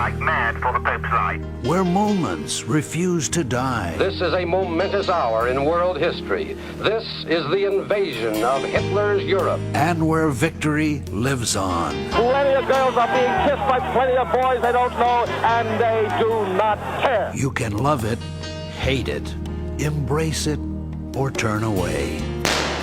like mad for the Pope's light. Where moments refuse to die. This is a momentous hour in world history. This is the invasion of Hitler's Europe. And where victory lives on. Plenty of girls are being kissed by plenty of boys they don't know, and they do not care. You can love it, hate it, embrace it, or turn away.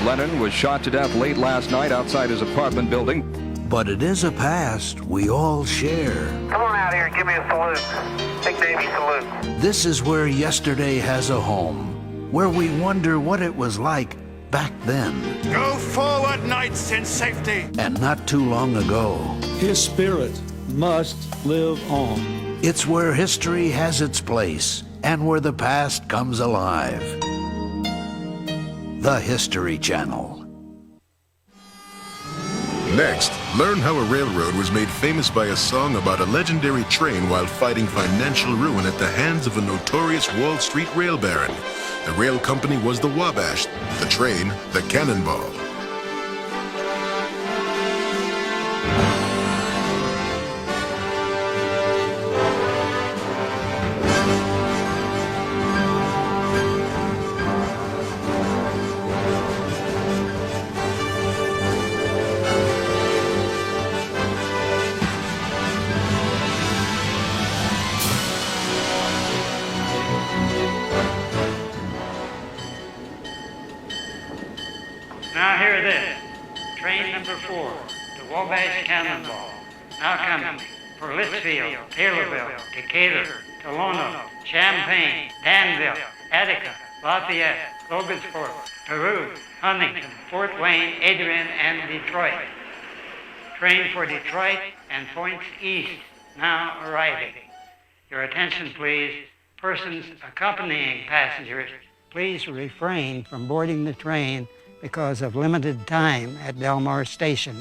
Lennon was shot to death late last night outside his apartment building. But it is a past we all share. Come on out here and give me a salute. Big Navy salute. This is where yesterday has a home, where we wonder what it was like back then. Go forward, knights, in safety. And not too long ago. His spirit must live on. It's where history has its place and where the past comes alive. The History Channel. Next, learn how a railroad was made famous by a song about a legendary train while fighting financial ruin at the hands of a notorious Wall Street rail baron. The rail company was the Wabash, the train, the Cannonball. Now hear this. Train number 4, the Wabash Cannonball, now coming for Litchfield, Taylorville, Decatur, Tolono, Champaign, Danville, Attica, Lafayette, Logansport, Peru, Huntington, Fort Wayne, Adrian, and Detroit. Train for Detroit and points east, now arriving. Your attention, please. Persons accompanying passengers, please refrain from boarding the train because of limited time at Delmar Station.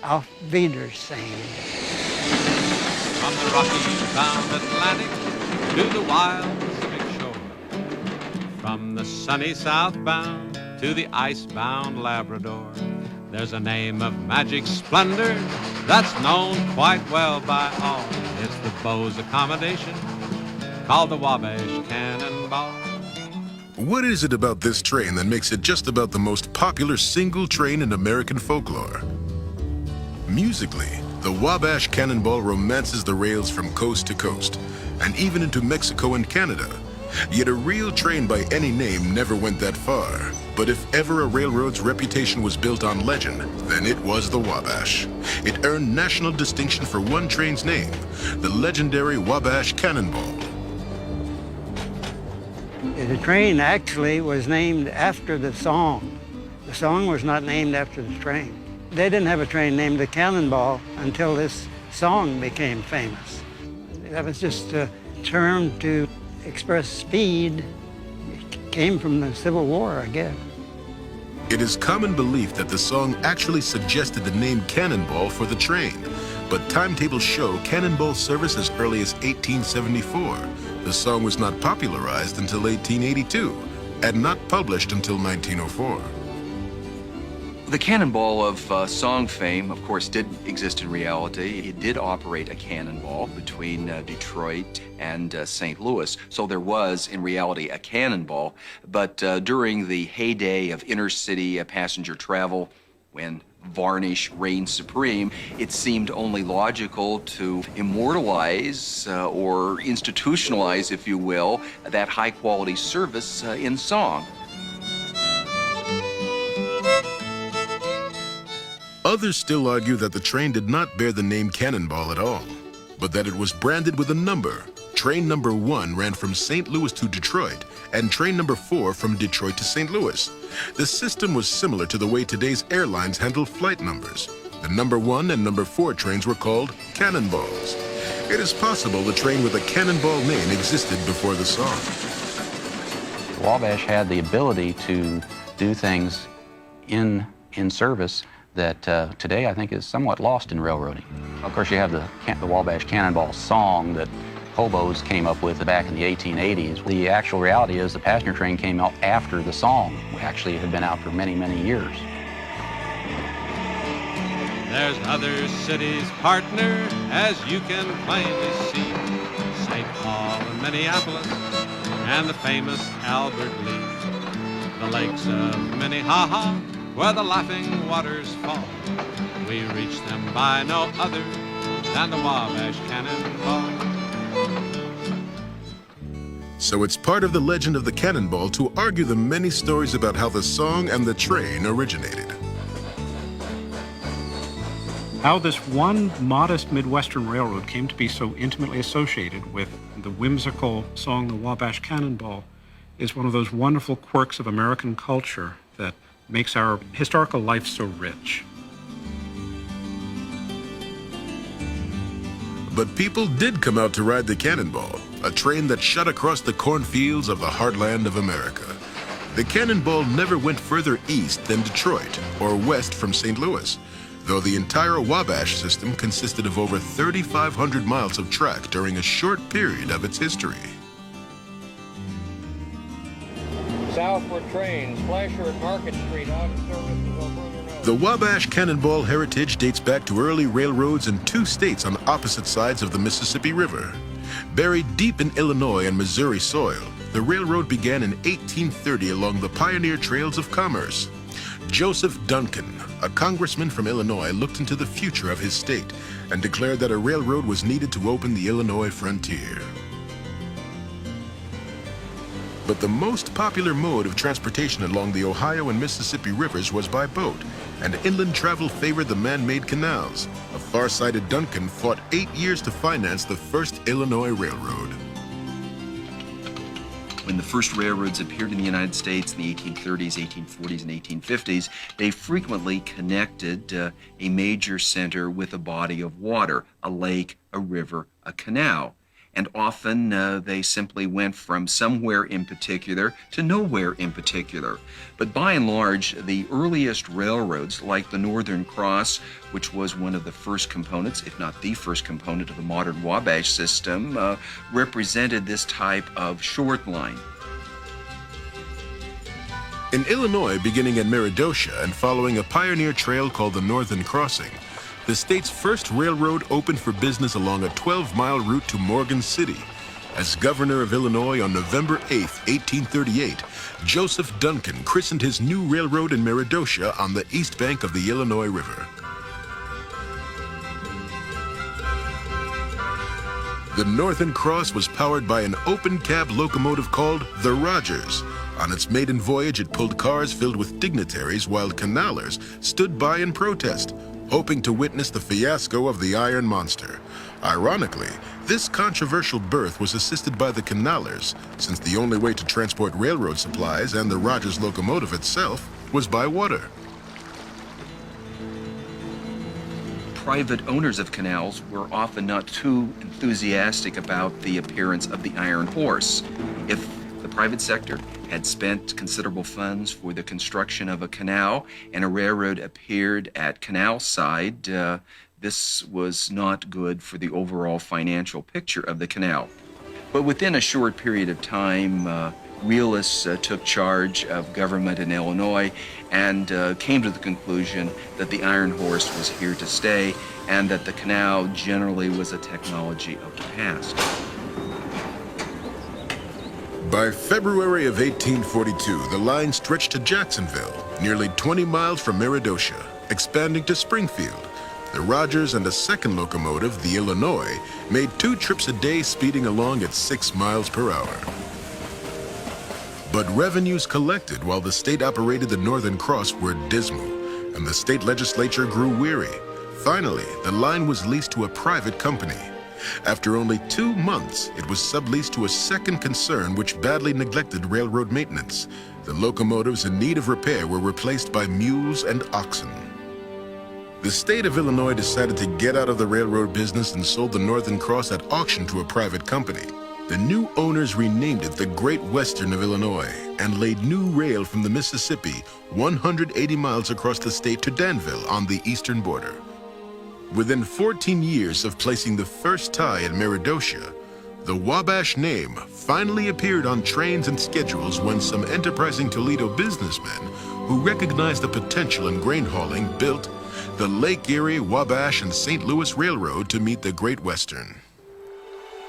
Auf Wiedersehen. From the Rocky-bound Atlantic to the wild Pacific shore, from the sunny southbound to the icebound Labrador, there's a name of magic splendor that's known quite well by all. It's the Beau's accommodation called the Wabash Cannonball. What is it about this train that makes it just about the most popular single train in American folklore? Musically, the Wabash Cannonball romances the rails from coast to coast, and even into Mexico and Canada. Yet a real train by any name never went that far. But if ever a railroad's reputation was built on legend, then it was the Wabash. It earned national distinction for one train's name, the legendary Wabash Cannonball. The train actually was named after the song. The song was not named after the train. They didn't have a train named the Cannonball until this song became famous. That was just a term to express speed. It came from the Civil War, I guess. It is common belief that the song actually suggested the name Cannonball for the train, but timetables show Cannonball service as early as 1874. The song was not popularized until 1882 and not published until 1904. The Cannonball of song fame, of course, did exist in reality. It did operate a cannonball between Detroit and St. Louis. So there was, in reality, a cannonball. But during the heyday of inner-city passenger travel, when varnish reigned supreme, it seemed only logical to immortalize or institutionalize, if you will, that high-quality service in song. Others still argue that the train did not bear the name Cannonball at all, but that it was branded with a number. Train number 1 ran from St. Louis to Detroit, and train number 4 from Detroit to St. Louis. The system was similar to the way today's airlines handle flight numbers. The number 1 and number 4 trains were called Cannonballs. It is possible the train with a Cannonball name existed before the song. Wabash had the ability to do things in service that today I think is somewhat lost in railroading. Of course, you have the Wabash Cannonball song that hobos came up with back in the 1880s. The actual reality is the passenger train came out after the song. Actually, it had been out for many, many years. There's other cities, partner, as you can plainly see. St. Paul and Minneapolis, and the famous Albert Lee. The lakes of Minnehaha, where the laughing waters fall. We reach them by no other than the Wabash Cannonball. So it's part of the legend of the Cannonball to argue the many stories about how the song and the train originated. How this one modest Midwestern railroad came to be so intimately associated with the whimsical song, the Wabash Cannonball, is one of those wonderful quirks of American culture that makes our historical life so rich. But people did come out to ride the Cannonball, a train that shot across the cornfields of the heartland of America. The Cannonball never went further east than Detroit or west from St. Louis, though the entire Wabash system consisted of over 3,500 miles of track during a short period of its history. Southward trains, Flasher at Market Street, out of service until further notice. The Wabash Cannonball heritage dates back to early railroads in two states on opposite sides of the Mississippi River. Buried deep in Illinois and Missouri soil, the railroad began in 1830 along the pioneer trails of commerce. Joseph Duncan, a congressman from Illinois, looked into the future of his state and declared that a railroad was needed to open the Illinois frontier. But the most popular mode of transportation along the Ohio and Mississippi rivers was by boat, and inland travel favored the man-made canals. A far-sighted Duncan fought 8 years to finance the first Illinois Railroad. When the first railroads appeared in the United States in the 1830s, 1840s, and 1850s, they frequently connected a major center with a body of water, a lake, a river, a canal. And often they simply went from somewhere in particular to nowhere in particular. But by and large, the earliest railroads, like the Northern Cross, which was one of the first components, if not the first component of the modern Wabash system, represented this type of short line. In Illinois, beginning at Meredosia and following a pioneer trail called the Northern Crossing, the state's first railroad opened for business along a 12-mile route to Morgan City. As governor of Illinois on November 8, 1838, Joseph Duncan christened his new railroad in Meredosia on the east bank of the Illinois River. The Northern Cross was powered by an open-cab locomotive called the Rogers. On its maiden voyage, it pulled cars filled with dignitaries while canalers stood by in protest, hoping to witness the fiasco of the Iron Monster. Ironically, this controversial birth was assisted by the canalers, since the only way to transport railroad supplies and the Rogers locomotive itself was by water. Private owners of canals were often not too enthusiastic about the appearance of the iron horse. If the private sector had spent considerable funds for the construction of a canal and a railroad appeared at canal side, this was not good for the overall financial picture of the canal. But within a short period of time, realists took charge of government in Illinois and came to the conclusion that the iron horse was here to stay and that the canal generally was a technology of the past. By February of 1842, the line stretched to Jacksonville, nearly 20 miles from Meredosia, expanding to Springfield. The Rogers and a second locomotive, the Illinois, made 2 trips a day, speeding along at 6 miles per hour. But revenues collected while the state operated the Northern Cross were dismal, and the state legislature grew weary. Finally, the line was leased to a private company. After only 2 months, it was subleased to a second concern which badly neglected railroad maintenance. The locomotives in need of repair were replaced by mules and oxen. The state of Illinois decided to get out of the railroad business and sold the Northern Cross at auction to a private company. The new owners renamed it the Great Western of Illinois and laid new rail from the Mississippi 180 miles across the state to Danville on the eastern border. Within 14 years of placing the first tie at Meredosia, the Wabash name finally appeared on trains and schedules when some enterprising Toledo businessmen who recognized the potential in grain hauling built the Lake Erie, Wabash, and St. Louis Railroad to meet the Great Western.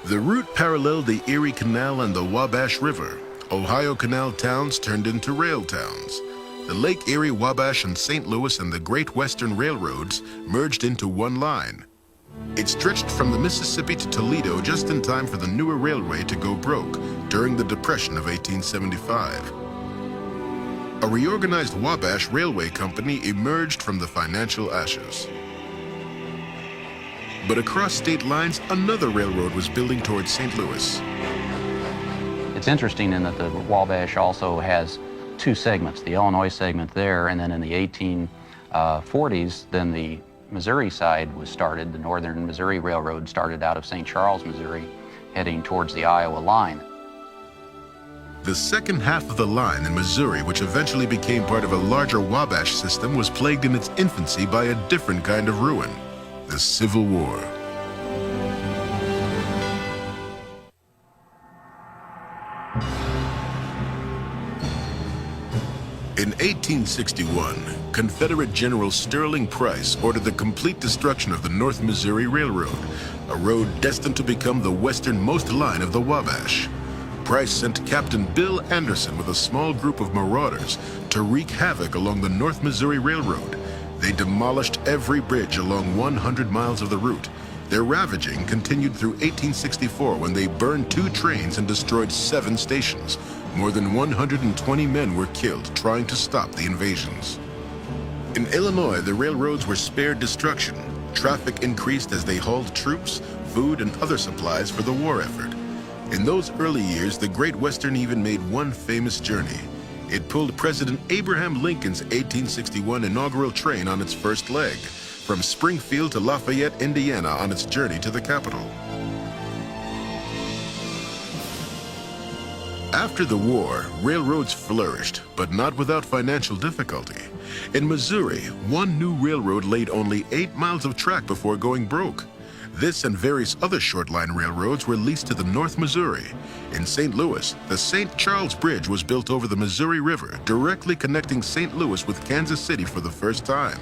The route paralleled the Erie Canal and the Wabash River. Ohio Canal towns turned into rail towns. The Lake Erie, Wabash, and St. Louis and the Great Western Railroads merged into one line. It stretched from the Mississippi to Toledo just in time for the newer railway to go broke during the Depression of 1875. A reorganized Wabash Railway Company emerged from the financial ashes. But across state lines, another railroad was building towards St. Louis. It's interesting in that the Wabash also has two segments, the Illinois segment there, and then in the 1840s, then the Missouri side was started. The Northern Missouri Railroad started out of St. Charles, Missouri, heading towards the Iowa line. The second half of the line in Missouri, which eventually became part of a larger Wabash system, was plagued in its infancy by a different kind of ruin, the Civil War. In 1861, Confederate General Sterling Price ordered the complete destruction of the North Missouri Railroad, a road destined to become the westernmost line of the Wabash. Price sent Captain Bill Anderson with a small group of marauders to wreak havoc along the North Missouri Railroad. They demolished every bridge along 100 miles of the route. Their ravaging continued through 1864 when they burned 2 trains and destroyed 7 stations. More than 120 men were killed trying to stop the invasions. In Illinois, the railroads were spared destruction. Traffic increased as they hauled troops, food, and other supplies for the war effort. In those early years, the Great Western even made one famous journey. It pulled President Abraham Lincoln's 1861 inaugural train on its first leg, from Springfield to Lafayette, Indiana, on its journey to the capital. After the war, railroads flourished, but not without financial difficulty. In Missouri, one new railroad laid only 8 miles of track before going broke. This and various other short-line railroads were leased to the North Missouri. In St. Louis, the St. Charles Bridge was built over the Missouri River, directly connecting St. Louis with Kansas City for the first time.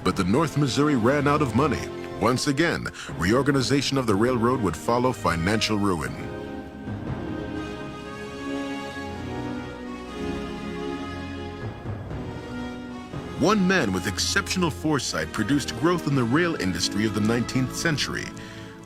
But the North Missouri ran out of money. Once again, reorganization of the railroad would follow financial ruin. One man with exceptional foresight produced growth in the rail industry of the 19th century.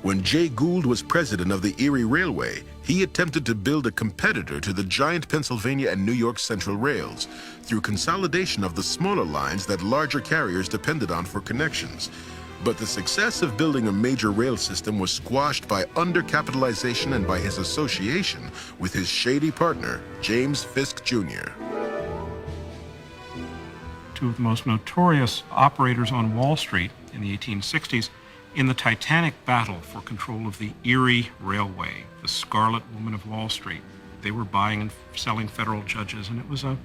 When Jay Gould was president of the Erie Railway, he attempted to build a competitor to the giant Pennsylvania and New York Central rails through consolidation of the smaller lines that larger carriers depended on for connections. But the success of building a major rail system was squashed by undercapitalization and by his association with his shady partner, James Fisk Jr. Two of the most notorious operators on Wall Street in the 1860s in the titanic battle for control of the Erie Railway, the Scarlet Woman of Wall Street. They were buying and selling federal judges, and it was a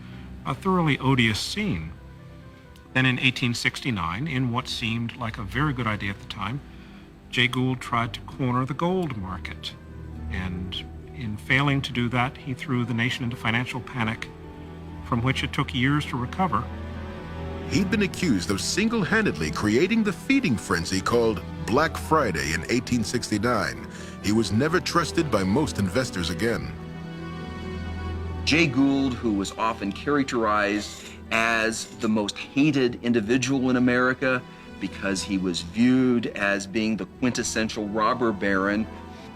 thoroughly odious scene. Then in 1869, in what seemed like a very good idea at the time, Jay Gould tried to corner the gold market. And in failing to do that, he threw the nation into financial panic, from which it took years to recover. He'd been accused of single-handedly creating the feeding frenzy called Black Friday in 1869. He was never trusted by most investors again. Jay Gould, who was often characterized as the most hated individual in America because he was viewed as being the quintessential robber baron,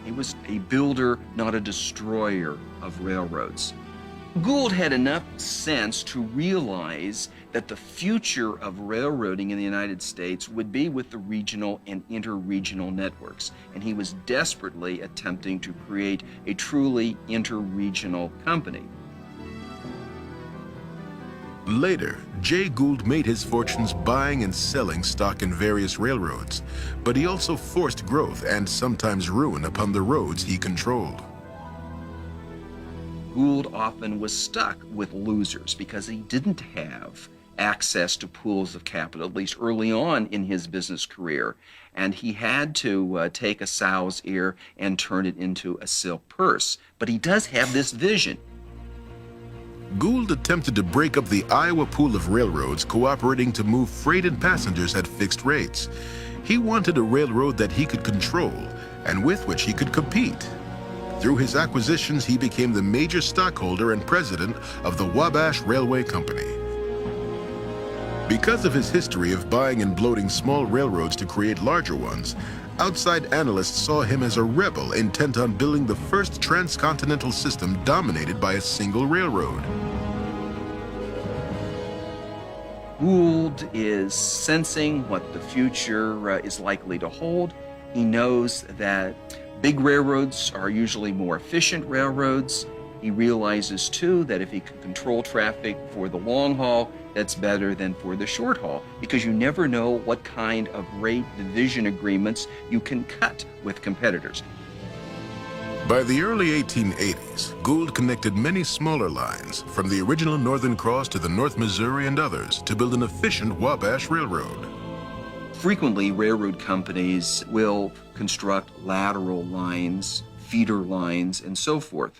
he was a builder, not a destroyer of railroads. Gould had enough sense to realize that the future of railroading in the United States would be with the regional and interregional networks, and he was desperately attempting to create a truly interregional company. Later, Jay Gould made his fortunes buying and selling stock in various railroads, but he also forced growth and sometimes ruin upon the roads he controlled. Gould often was stuck with losers because he didn't have access to pools of capital, at least early on in his business career. And he had to take a sow's ear and turn it into a silk purse. But he does have this vision. Gould attempted to break up the Iowa pool of railroads cooperating to move freight and passengers at fixed rates. He wanted a railroad that he could control and with which he could compete. Through his acquisitions, he became the major stockholder and president of the Wabash Railway Company. Because of his history of buying and bloating small railroads to create larger ones, outside analysts saw him as a rebel intent on building the first transcontinental system dominated by a single railroad. Gould is sensing what the future is likely to hold. He knows that big railroads are usually more efficient railroads. He realizes, too, that if he can control traffic for the long haul, that's better than for the short haul, because you never know what kind of rate division agreements you can cut with competitors. By the early 1880s, Gould connected many smaller lines, from the original Northern Cross to the North Missouri and others, to build an efficient Wabash Railroad. Frequently, railroad companies will construct lateral lines, feeder lines, and so forth.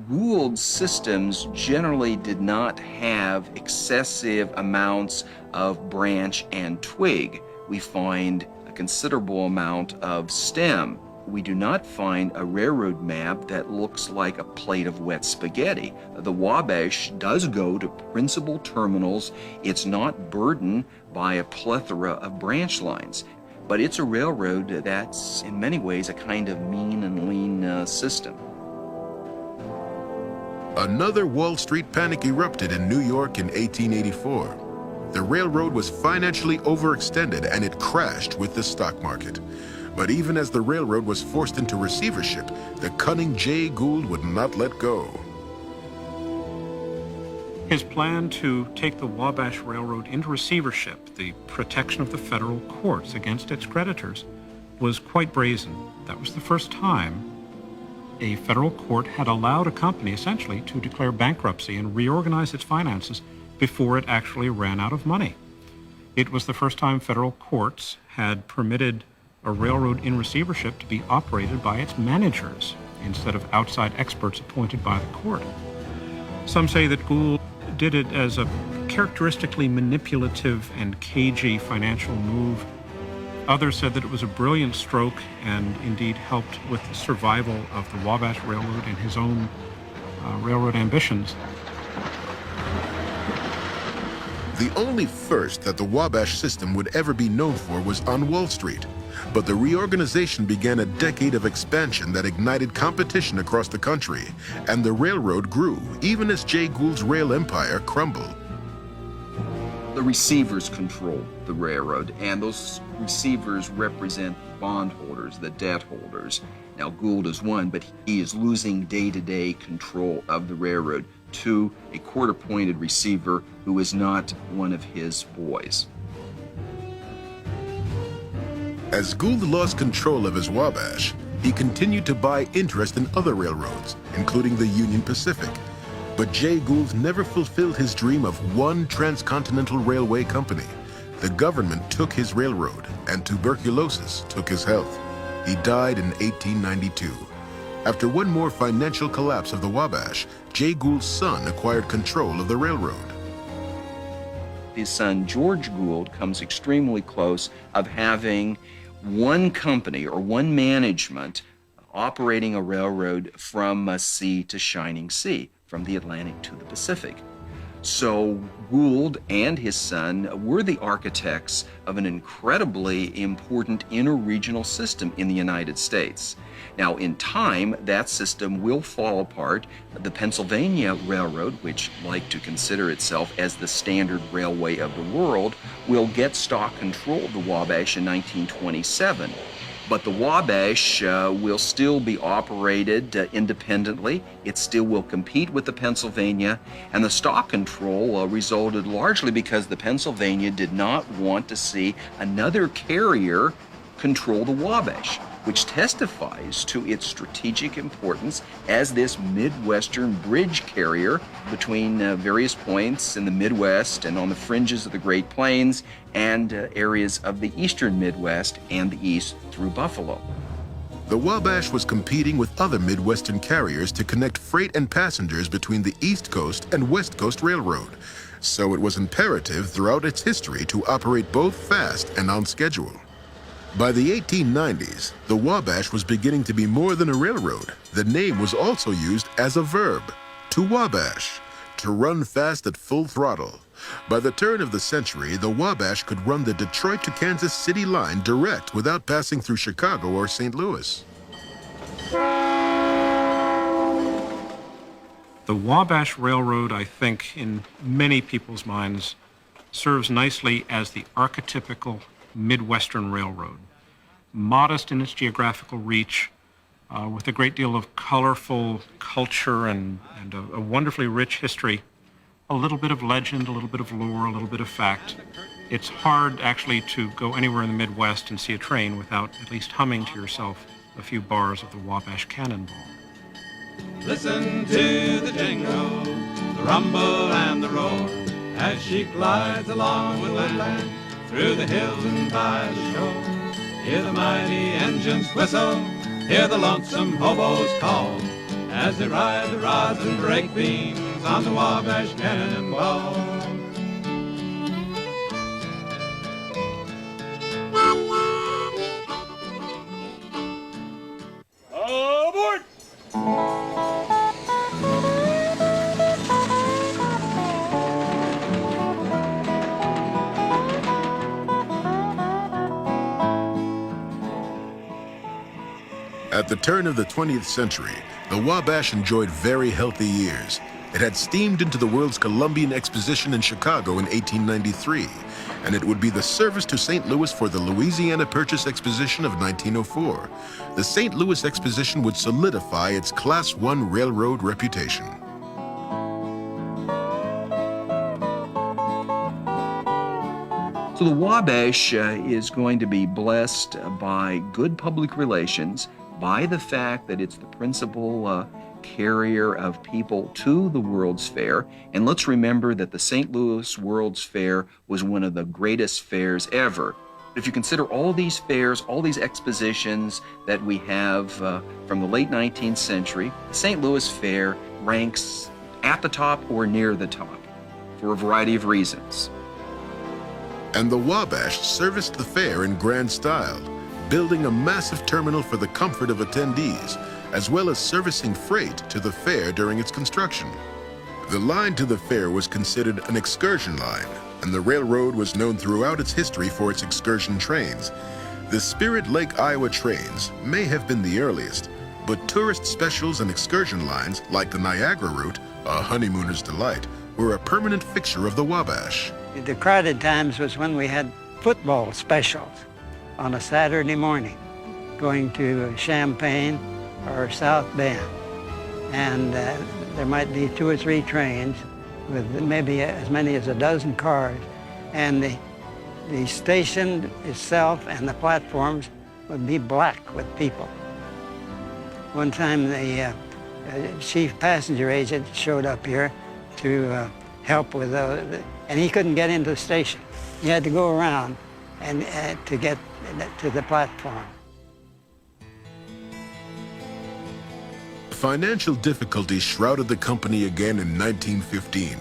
Gould's systems generally did not have excessive amounts of branch and twig. We find a considerable amount of stem. We do not find a railroad map that looks like a plate of wet spaghetti. The Wabash does go to principal terminals. It's not burdened by a plethora of branch lines, but it's a railroad that's in many ways a kind of mean and lean system. Another Wall Street panic erupted in New York in 1884. The railroad was financially overextended and it crashed with the stock market. But even as the railroad was forced into receivership, the cunning Jay Gould would not let go. His plan to take the Wabash Railroad into receivership, the protection of the federal courts against its creditors, was quite brazen. That was the first time a federal court had allowed a company essentially to declare bankruptcy and reorganize its finances before it actually ran out of money. It was the first time federal courts had permitted a railroad in receivership to be operated by its managers instead of outside experts appointed by the court. Some say that Gould did it as a characteristically manipulative and cagey financial move. Others said that it was a brilliant stroke and indeed helped with the survival of the Wabash Railroad and his own railroad ambitions. The only first that the Wabash system would ever be known for was on Wall Street. But the reorganization began a decade of expansion that ignited competition across the country, and the railroad grew, even as Jay Gould's rail empire crumbled. The receivers control the railroad, and those receivers represent bondholders, the debt holders. Now, Gould is one, but he is losing day-to-day control of the railroad to a court-appointed receiver who is not one of his boys. As Gould lost control of his Wabash, he continued to buy interest in other railroads, including the Union Pacific. But Jay Gould never fulfilled his dream of one transcontinental railway company. The government took his railroad, and tuberculosis took his health. He died in 1892. After one more financial collapse of the Wabash, Jay Gould's son acquired control of the railroad. His son, George Gould, comes extremely close of having one company or one management operating a railroad from sea to shining sea, from the Atlantic to the Pacific. So Gould and his son were the architects of an incredibly important interregional system in the United States. Now, in time, that system will fall apart. The Pennsylvania Railroad, which liked to consider itself as the standard railway of the world, will get stock control of the Wabash in 1927. But the Wabash will still be operated independently. It still will compete with the Pennsylvania, and the stock control resulted largely because the Pennsylvania did not want to see another carrier control the Wabash, which testifies to its strategic importance as this Midwestern bridge carrier between various points in the Midwest and on the fringes of the Great Plains and areas of the eastern Midwest and the east through Buffalo. The Wabash was competing with other Midwestern carriers to connect freight and passengers between the East Coast and West Coast Railroad, so it was imperative throughout its history to operate both fast and on schedule. By the 1890s, the Wabash was beginning to be more than a railroad. The name was also used as a verb, to wabash, to run fast at full throttle. By the turn of the century, the Wabash could run the Detroit to Kansas City line direct without passing through Chicago or St. Louis. The Wabash Railroad, I think, in many people's minds, serves nicely as the archetypical Midwestern railroad. Modest in its geographical reach, with a great deal of colorful culture and a wonderfully rich history, a little bit of legend, a little bit of lore, a little bit of fact. It's hard actually to go anywhere in the Midwest and see a train without at least humming to yourself a few bars of the Wabash Cannonball. Listen to the jingle, the rumble and the roar, as she glides along the woodland, through the hills and by the shore. Hear the mighty engines whistle, hear the lonesome hobos call, as they ride the rods and break beams on the Wabash Cannonball. Aboard! At the turn of the 20th century, the Wabash enjoyed very healthy years. It had steamed into the World's Columbian Exposition in Chicago in 1893, and it would be the service to St. Louis for the Louisiana Purchase Exposition of 1904. The St. Louis Exposition would solidify its Class I railroad reputation. So the Wabash is going to be blessed by good public relations, by the fact that it's the principal carrier of people to the World's Fair. And let's remember that the St. Louis World's Fair was one of the greatest fairs ever. If you consider all these fairs, all these expositions that we have from the late 19th century, the St. Louis Fair ranks at the top or near the top for a variety of reasons. And the Wabash serviced the fair in grand style, building a massive terminal for the comfort of attendees, as well as servicing freight to the fair during its construction. The line to the fair was considered an excursion line, and the railroad was known throughout its history for its excursion trains. The Spirit Lake, Iowa trains may have been the earliest, but tourist specials and excursion lines, like the Niagara route, a honeymooner's delight, were a permanent fixture of the Wabash. The crowded times was when we had football specials on a Saturday morning, going to Champaign or South Bend. And there might be 2 or 3 trains with maybe as many as a dozen cars. And the station itself and the platforms would be black with people. One time the chief passenger agent showed up here to help with and he couldn't get into the station. He had to go around and to get to the platform. Financial difficulties shrouded the company again in 1915.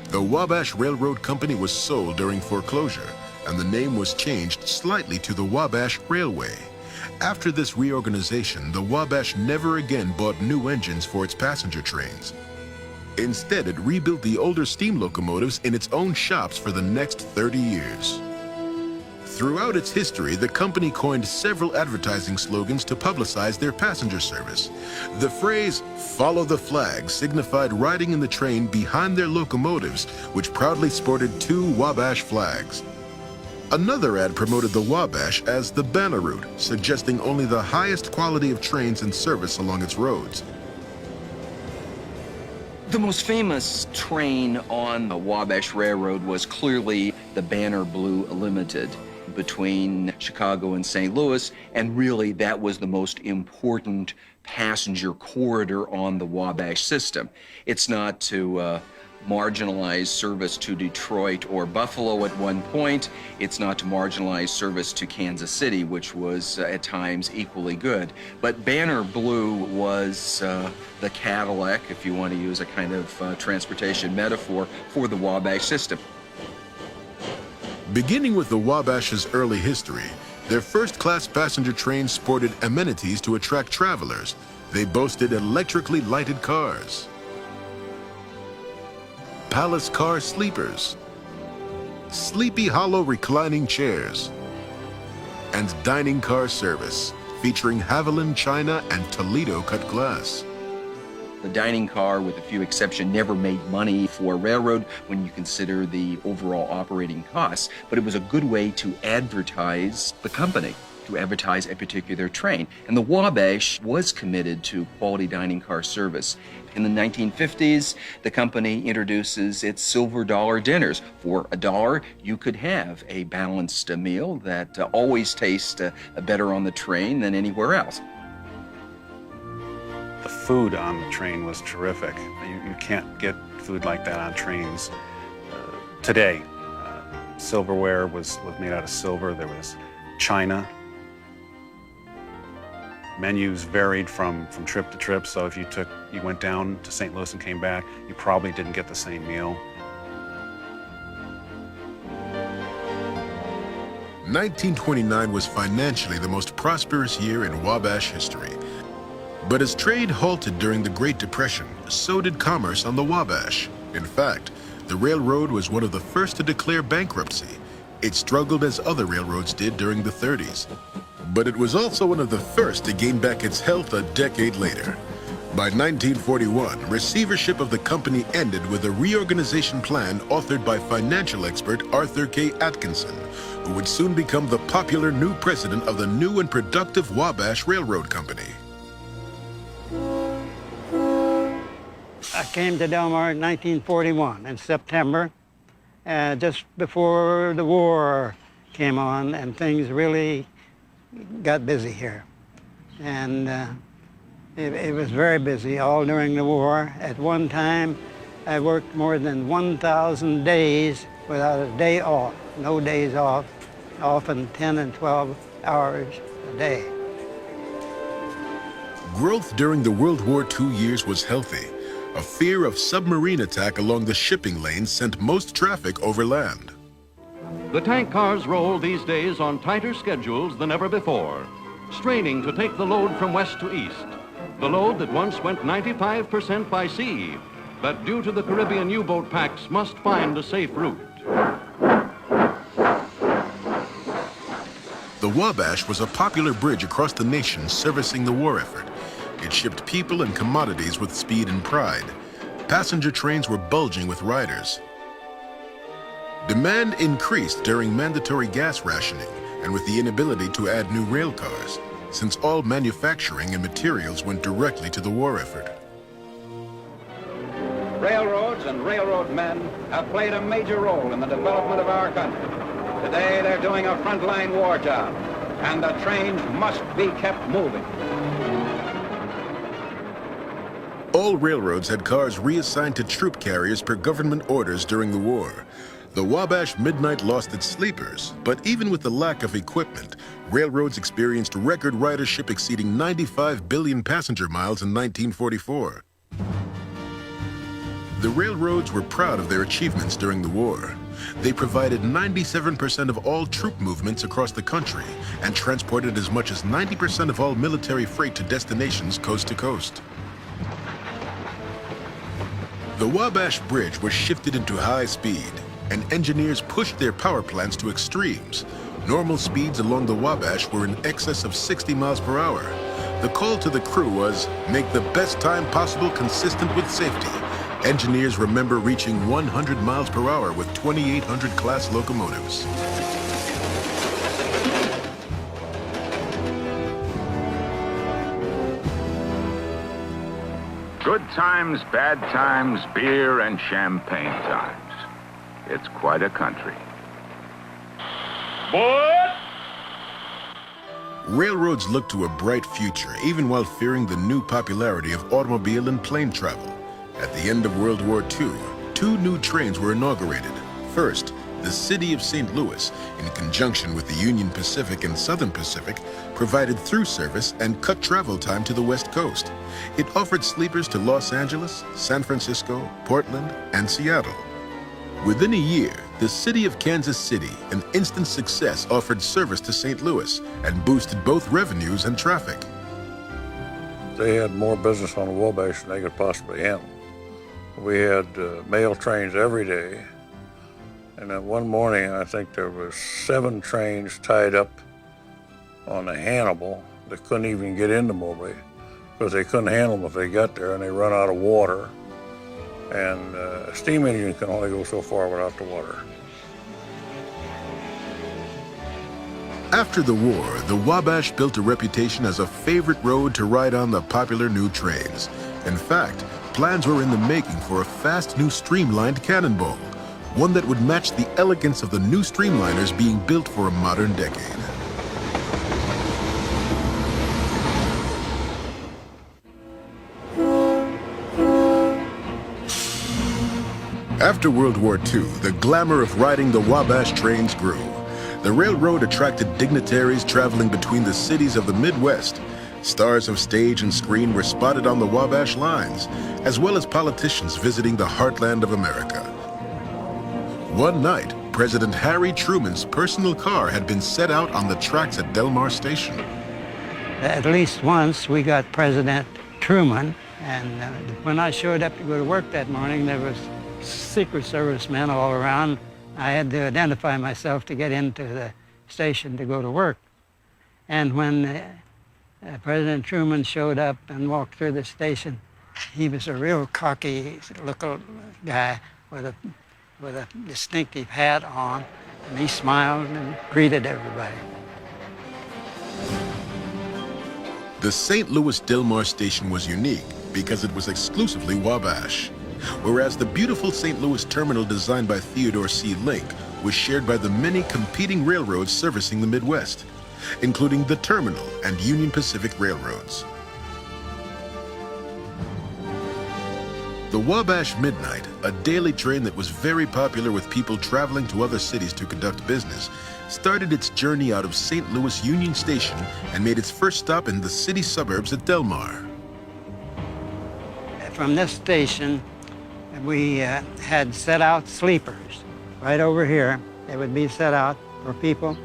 The Wabash Railroad Company was sold during foreclosure, and the name was changed slightly to the Wabash Railway. After this reorganization, the Wabash never again bought new engines for its passenger trains. Instead, it rebuilt the older steam locomotives in its own shops for the next 30 years. Throughout its history, the company coined several advertising slogans to publicize their passenger service. The phrase, "Follow the flag," signified riding in the train behind their locomotives, which proudly sported 2 Wabash flags. Another ad promoted the Wabash as the Banner route, suggesting only the highest quality of trains in service along its roads. The most famous train on the Wabash Railroad was clearly the Banner Blue Limited between Chicago and St. Louis, and really that was the most important passenger corridor on the Wabash system. It's not to marginalize service to Detroit or Buffalo at one point. It's not to marginalize service to Kansas City, which was at times equally good. But Banner Blue was the Cadillac, if you want to use a kind of transportation metaphor, for the Wabash system. Beginning with the Wabash's early history, their first-class passenger trains sported amenities to attract travelers. They boasted electrically lighted cars, Palace car sleepers, Sleepy Hollow reclining chairs, and dining car service featuring Haviland china and Toledo cut glass. The dining car, with a few exceptions, never made money for a railroad when you consider the overall operating costs, but it was a good way to advertise the company, to advertise a particular train. And the Wabash was committed to quality dining car service. In the 1950s, the company introduces its silver dollar dinners. For $1, you could have a balanced meal that always tastes better on the train than anywhere else. The food on the train was terrific. You can't get food like that on trains today. Silverware was made out of silver. There was china. Menus varied from trip to trip, so if you went down to St. Louis and came back, you probably didn't get the same meal. 1929 was financially the most prosperous year in Wabash history. But as trade halted during the Great Depression, so did commerce on the Wabash. In fact, the railroad was one of the first to declare bankruptcy. It struggled as other railroads did during the 30s. But it was also one of the first to gain back its health a decade later. By 1941, receivership of the company ended with a reorganization plan authored by financial expert Arthur K. Atkinson, who would soon become the popular new president of the new and productive Wabash Railroad Company. I came to Delmar in 1941 in September, just before the war came on and things really got busy here. And it was very busy all during the war. At one time, I worked more than 1,000 days without a day off, no days off, often 10 and 12 hours a day. Growth during the World War II years was healthy. A fear of submarine attack along the shipping lanes sent most traffic overland. The tank cars roll these days on tighter schedules than ever before, straining to take the load from west to east. The load that once went 95% by sea, but due to the Caribbean U-boat packs must find a safe route. The Wabash was a popular bridge across the nation servicing the war effort. It shipped people and commodities with speed and pride. Passenger trains were bulging with riders. Demand increased during mandatory gas rationing and with the inability to add new rail cars, since all manufacturing and materials went directly to the war effort. Railroads and railroad men have played a major role in the development of our country. Today they're doing a frontline war job, and the trains must be kept moving. All railroads had cars reassigned to troop carriers per government orders during the war. The Wabash Midnight lost its sleepers, but even with the lack of equipment, railroads experienced record ridership exceeding 95 billion passenger miles in 1944. The railroads were proud of their achievements during the war. They provided 97% of all troop movements across the country and transported as much as 90% of all military freight to destinations coast to coast. The Wabash Bridge was shifted into high speed, and engineers pushed their power plants to extremes. Normal speeds along the Wabash were in excess of 60 miles per hour. The call to the crew was, make the best time possible consistent with safety. Engineers remember reaching 100 miles per hour with 2800 class locomotives. Good times, bad times, beer and champagne times. It's quite a country. What? Railroads looked to a bright future, even while fearing the new popularity of automobile and plane travel. At the end of World War II, two new trains were inaugurated. First, the city of St. Louis, in conjunction with the Union Pacific and Southern Pacific, provided through service and cut travel time to the West Coast. It offered sleepers to Los Angeles, San Francisco, Portland, and Seattle. Within a year, the city of Kansas City, an instant success, offered service to St. Louis and boosted both revenues and traffic. They had more business on the Wabash than they could possibly handle. We had mail trains every day. And then one morning, I think there was 7 trains tied up on the Cannonball that couldn't even get into Mobile because they couldn't handle them if they got there, and they run out of water. And a steam engine can only go so far without the water. After the war, the Wabash built a reputation as a favorite road to ride on the popular new trains. In fact, plans were in the making for a fast new streamlined Cannonball, one that would match the elegance of the new streamliners being built for a modern decade. After World War II, the glamour of riding the Wabash trains grew. The railroad attracted dignitaries traveling between the cities of the Midwest. Stars of stage and screen were spotted on the Wabash lines, as well as politicians visiting the heartland of America. One night, President Harry Truman's personal car had been set out on the tracks at Delmar Station. At least once we got President Truman, and when I showed up to go to work that morning, there was Secret Service men all around. I had to identify myself to get into the station to go to work. And when President Truman showed up and walked through the station, he was a real cocky-looking guy with a distinctive hat on, and he smiled and greeted everybody. The St. Louis Delmar station was unique because it was exclusively Wabash, whereas the beautiful St. Louis terminal designed by Theodore C. Link was shared by the many competing railroads servicing the Midwest, including the Terminal and Union Pacific Railroads. The Wabash Midnight, a daily train that was very popular with people traveling to other cities to conduct business, started its journey out of St. Louis Union Station and made its first stop in the city suburbs at Delmar. From this station, we had set out sleepers right over here. They would be set out for people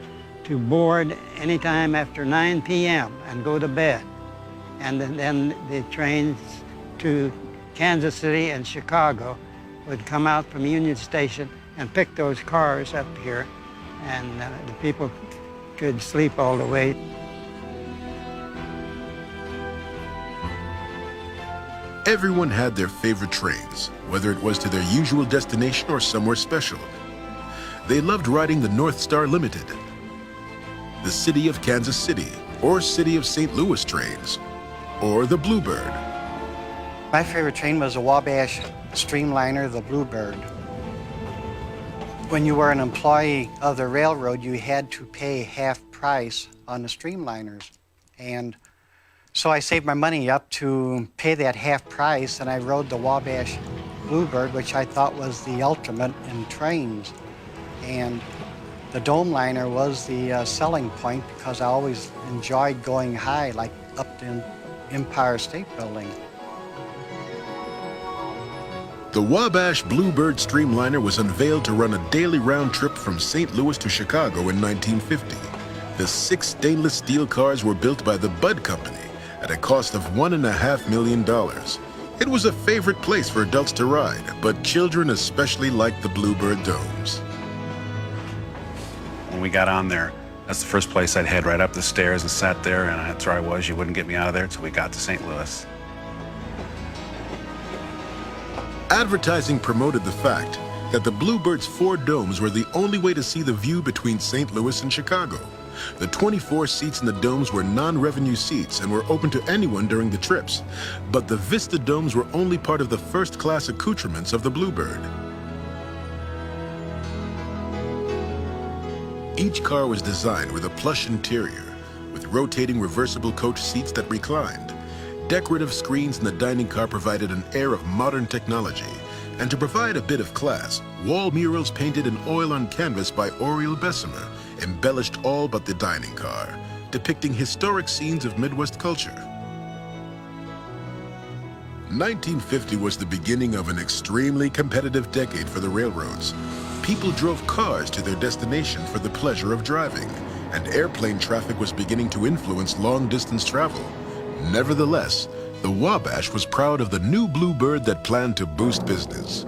to board anytime after 9 p.m. and go to bed. And then the trains to Kansas City and Chicago would come out from Union Station and pick those cars up here, and the people could sleep all the way. Everyone had their favorite trains, whether it was to their usual destination or somewhere special. They loved riding the North Star Limited, the City of Kansas City, or City of St. Louis trains, or the Bluebird. My favorite train was the Wabash Streamliner, the Bluebird. When you were an employee of the railroad, you had to pay half price on the Streamliners. And so I saved my money up to pay that half price, and I rode the Wabash Bluebird, which I thought was the ultimate in trains. And the dome liner was the selling point because I always enjoyed going high, like up to Empire State Building. The Wabash Bluebird Streamliner was unveiled to run a daily round trip from St. Louis to Chicago in 1950. The 6 stainless steel cars were built by the Budd Company at a cost of $1.5 million. It was a favorite place for adults to ride, but children especially liked the Bluebird domes. When we got on there, that's the first place I'd head, right up the stairs and sat there, and that's where I was. You wouldn't get me out of there until we got to St. Louis. Advertising promoted the fact that the Bluebird's 4 domes were the only way to see the view between St. Louis and Chicago. The 24 seats in the domes were non-revenue seats and were open to anyone during the trips. But the Vista domes were only part of the first-class accoutrements of the Bluebird. Each car was designed with a plush interior, with rotating reversible coach seats that reclined. Decorative screens in the dining car provided an air of modern technology, And to provide a bit of class, wall murals painted in oil on canvas by Oriel Bessemer embellished all but the dining car, depicting historic scenes of Midwest culture. 1950 was the beginning of an extremely competitive decade for the railroads. People drove cars to their destination for the pleasure of driving, and airplane traffic was beginning to influence long-distance travel. Nevertheless, the Wabash was proud of the new Bluebird that planned to boost business.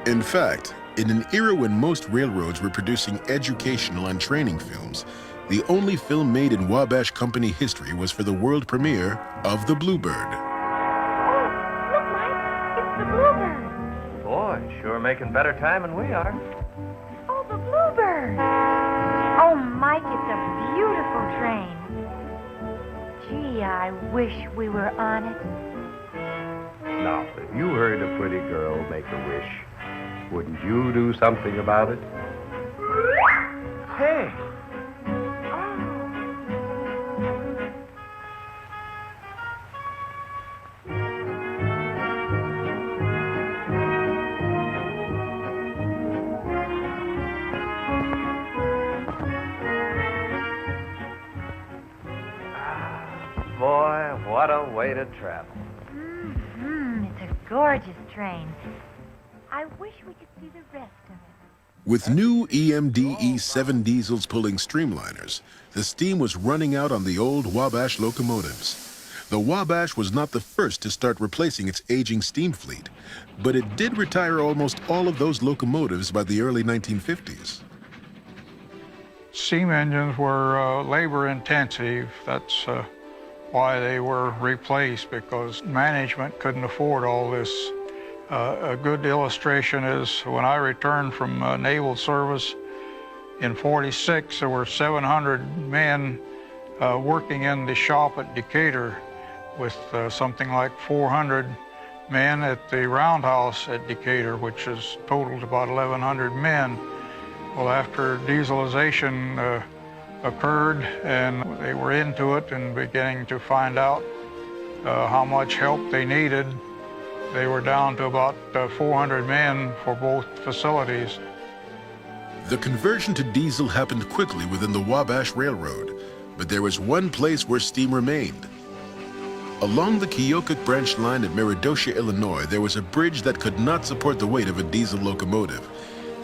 In fact, in an era when most railroads were producing educational and training films, the only film made in Wabash Company history was for the world premiere of The Bluebird. Look, Mike, it's the Bluebird. Boy, sure making better time than we are. Oh, the Bluebird. Oh, Mike, it's a beautiful train. Gee, I wish we were on it. Now, if you heard a pretty girl make a wish, wouldn't you do something about it? Hey! Boy, what a way to travel. It's a gorgeous train. I wish we could see the rest of it. With new EMD E7 diesels pulling streamliners, the steam was running out on the old Wabash locomotives. The Wabash was not the first to start replacing its aging steam fleet, but it did retire almost all of those locomotives by the early 1950s. Steam engines were labor-intensive. That's why they were replaced, because management couldn't afford all this. A good illustration is when I returned from naval service in '46, there were 700 men working in the shop at Decatur, with something like 400 men at the roundhouse at Decatur, which is totaled about 1,100 men. Well, after dieselization occurred and they were into it and beginning to find out how much help they needed, they were down to about 400 men for both facilities. The conversion to diesel happened quickly within the Wabash Railroad, but there was one place where steam remained. Along the Keokuk branch line at Meredosia, Illinois, there was a bridge that could not support the weight of a diesel locomotive.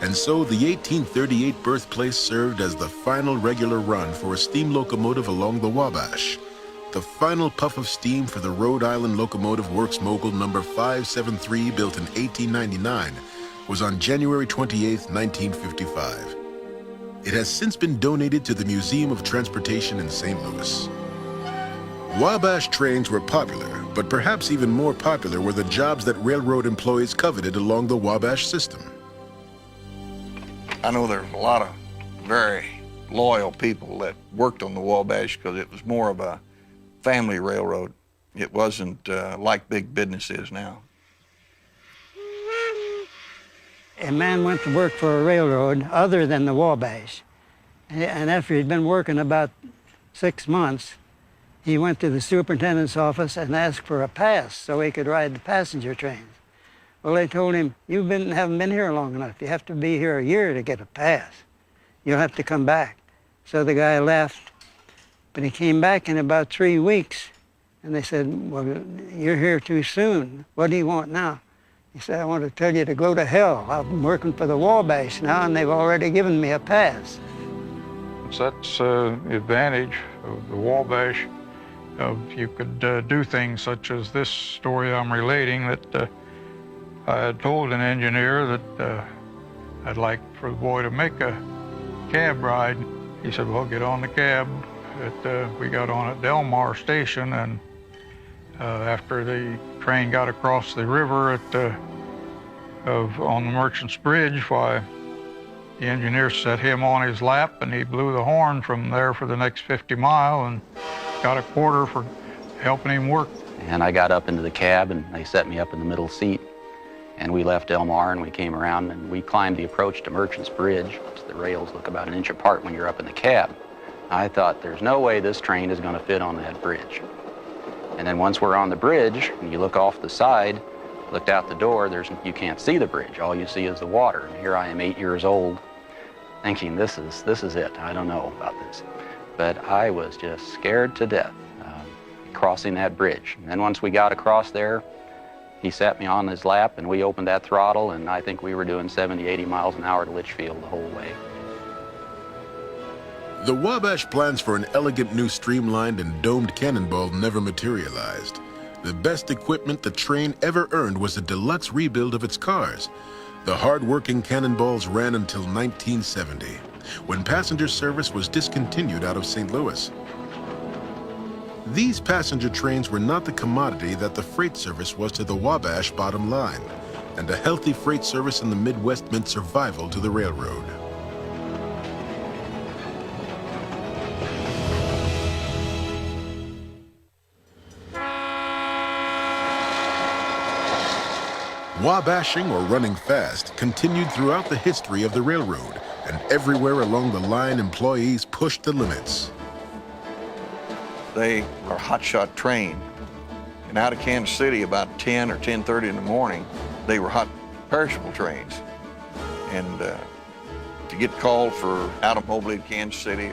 And so the 1838 birthplace served as the final regular run for a steam locomotive along the Wabash. The final puff of steam for the Rhode Island Locomotive Works Mogul number 573, built in 1899, was on January 28, 1955. It has since been donated to the Museum of Transportation in St. Louis. Wabash trains were popular, but perhaps even more popular were the jobs that railroad employees coveted along the Wabash system. I know there's a lot of very loyal people that worked on the Wabash because it was more of a family railroad. It wasn't like big business is now. A man went to work for a railroad other than the Wabash. And after he'd been working about 6 months, he went to the superintendent's office and asked for a pass so he could ride the passenger trains. Well, they told him, you haven't been here long enough. You have to be here a year to get a pass. You'll have to come back. So the guy left, but he came back in about 3 weeks. And they said, well, you're here too soon. What do you want now? He said, I want to tell you to go to hell. I'm working for the Wabash now, and they've already given me a pass. That's the advantage of the Wabash. You could do things such as this story I'm relating, that I had told an engineer that I'd like for the boy to make a cab ride. He said, well, get on the cab. We got on at Delmar Station, and after the train got across the river on the Merchant's Bridge, why, the engineer set him on his lap, and he blew the horn from there for the next 50 miles and got a quarter for helping him work. And I got up into the cab, and they set me up in the middle seat. And we left Delmar, and we came around, and we climbed the approach to Merchant's Bridge. The rails look about 1 inch apart when you're up in the cab. I thought, there's no way this train is going to fit on that bridge. And then once we're on the bridge, and you look off the side, looked out the door, you can't see the bridge. All you see is the water. And here I am, 8 years old, thinking this is it. I don't know about this. But I was just scared to death crossing that bridge. And then once we got across there, he sat me on his lap and we opened that throttle, and I think we were doing 70, 80 miles an hour to Litchfield the whole way. The Wabash plans for an elegant new streamlined and domed Cannonball never materialized. The best equipment the train ever earned was a deluxe rebuild of its cars. The hard-working Cannonballs ran until 1970, when passenger service was discontinued out of St. Louis. These passenger trains were not the commodity that the freight service was to the Wabash bottom line, and a healthy freight service in the Midwest meant survival to the railroad. Wabashing, or running fast, continued throughout the history of the railroad, and everywhere along the line, employees pushed the limits. They are hotshot trained, and out of Kansas City about 10 or 10:30 in the morning, they were hot perishable trains. And to get called for out of Mobley to Kansas City,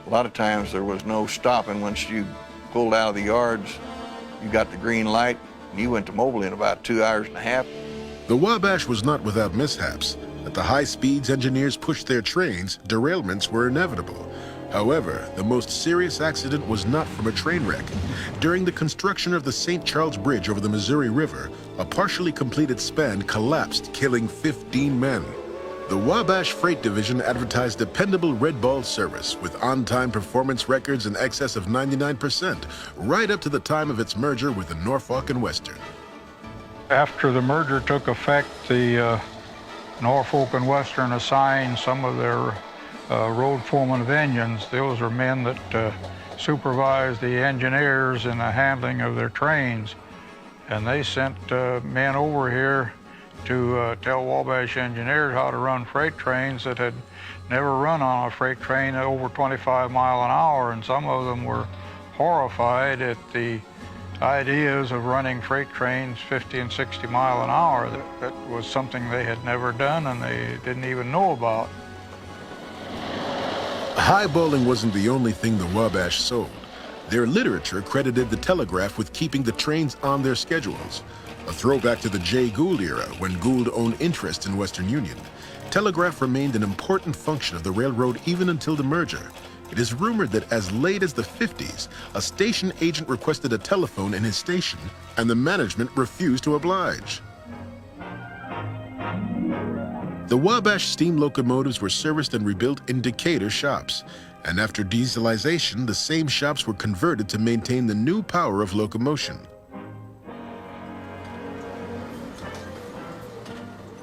a lot of times there was no stopping. Once you pulled out of the yards, you got the green light, and you went to Mobley in about 2 hours and a half. The Wabash was not without mishaps. At the high speeds engineers pushed their trains, derailments were inevitable. However, the most serious accident was not from a train wreck. During the construction of the St. Charles Bridge over the Missouri River, a partially completed span collapsed, killing 15 men. The Wabash Freight Division advertised dependable red ball service with on-time performance records in excess of 99%, right up to the time of its merger with the Norfolk and Western. After the merger took effect, the Norfolk and Western assigned some of their road foremen of engines. Those are men that supervise the engineers in the handling of their trains. And they sent men over here to tell Wabash engineers how to run freight trains that had never run on a freight train at over 25 miles an hour. And some of them were horrified at the ideas of running freight trains 50 and 60 miles an hour. That was something they had never done and they didn't even know about. Highballing wasn't the only thing the Wabash sold. Their literature credited the telegraph with keeping the trains on their schedules. A throwback to the Jay Gould era, when Gould owned interest in Western Union. Telegraph remained an important function of the railroad even until the merger. It is rumored that as late as the 50s, a station agent requested a telephone in his station, and the management refused to oblige. The Wabash steam locomotives were serviced and rebuilt in Decatur shops, and after dieselization, the same shops were converted to maintain the new power of locomotion.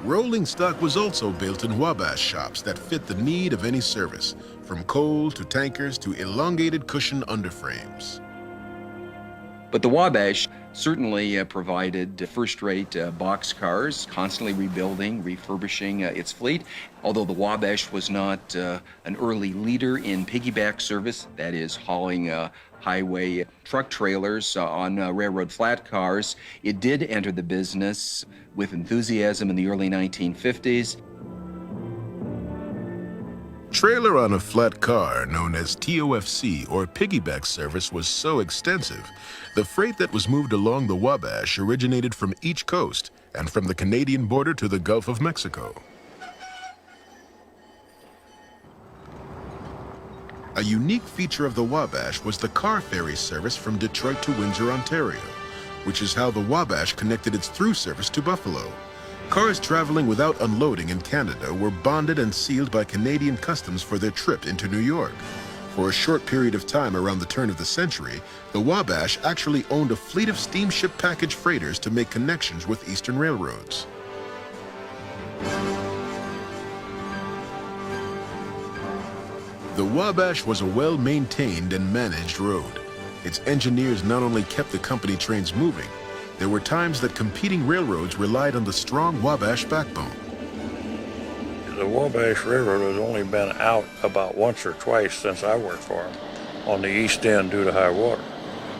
Rolling stock was also built in Wabash shops that fit the need of any service, from coal to tankers to elongated cushion underframes. But the Wabash certainly provided first-rate boxcars, constantly rebuilding, refurbishing its fleet. Although the Wabash was not an early leader in piggyback service, that is, hauling highway truck trailers on railroad flat cars, it did enter the business with enthusiasm in the early 1950s. Trailer on a flat car, known as TOFC or piggyback service, was so extensive, the freight that was moved along the Wabash originated from each coast and from the Canadian border to the Gulf of Mexico. A unique feature of the Wabash was the car ferry service from Detroit to Windsor, Ontario, which is how the Wabash connected its through service to Buffalo. Cars traveling without unloading in Canada were bonded and sealed by Canadian Customs for their trip into New York. For a short period of time around the turn of the century, the Wabash actually owned a fleet of steamship package freighters to make connections with eastern railroads. The Wabash was a well-maintained and managed road. Its engineers not only kept the company trains moving, there were times that competing railroads relied on the strong Wabash backbone. The Wabash Railroad has only been out about once or twice since I worked for them on the east end due to high water.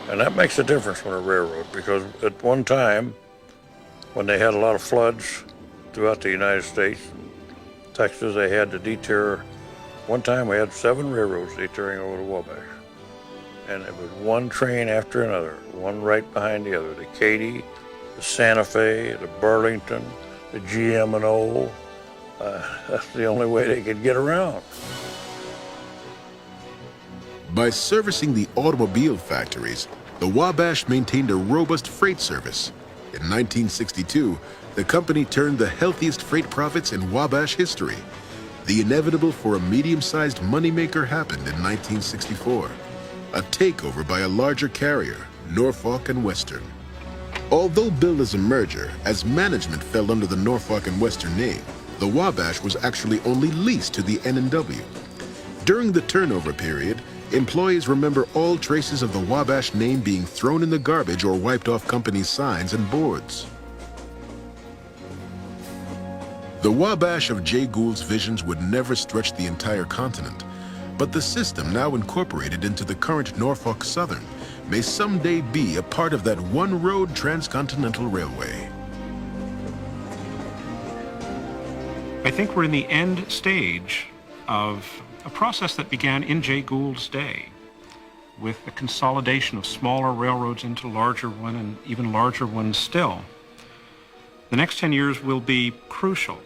And that makes a difference from a railroad, because at one time, when they had a lot of floods throughout the United States, Texas, they had to detour. One time we had 7 railroads detouring over the Wabash. And it was one train after another, one right behind the other. The Katy, the Santa Fe, the Burlington, the GM&O. That's the only way they could get around. By servicing the automobile factories, the Wabash maintained a robust freight service. In 1962, the company turned the healthiest freight profits in Wabash history. The inevitable for a medium-sized moneymaker happened in 1964. A takeover by a larger carrier, Norfolk and Western. Although billed as a merger, as management fell under the Norfolk and Western name, the Wabash was actually only leased to the N&W. During the turnover period, employees remember all traces of the Wabash name being thrown in the garbage or wiped off company signs and boards. The Wabash of Jay Gould's visions would never stretch the entire continent, but the system now incorporated into the current Norfolk Southern may someday be a part of that one-road transcontinental railway. I think we're in the end stage of a process that began in Jay Gould's day, with the consolidation of smaller railroads into larger ones and even larger ones still. The next 10 years will be crucial,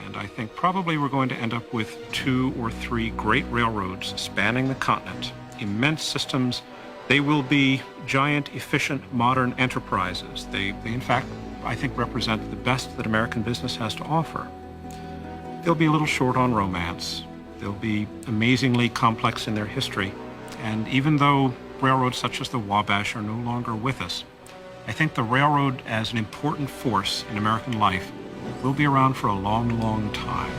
and I think probably we're going to end up with 2 or 3 great railroads spanning the continent, immense systems. They will be giant, efficient, modern enterprises. They in fact, I think, represent the best that American business has to offer. They'll be a little short on romance. They'll be amazingly complex in their history. And even though railroads such as the Wabash are no longer with us, I think the railroad as an important force in American life will be around for a long, long time.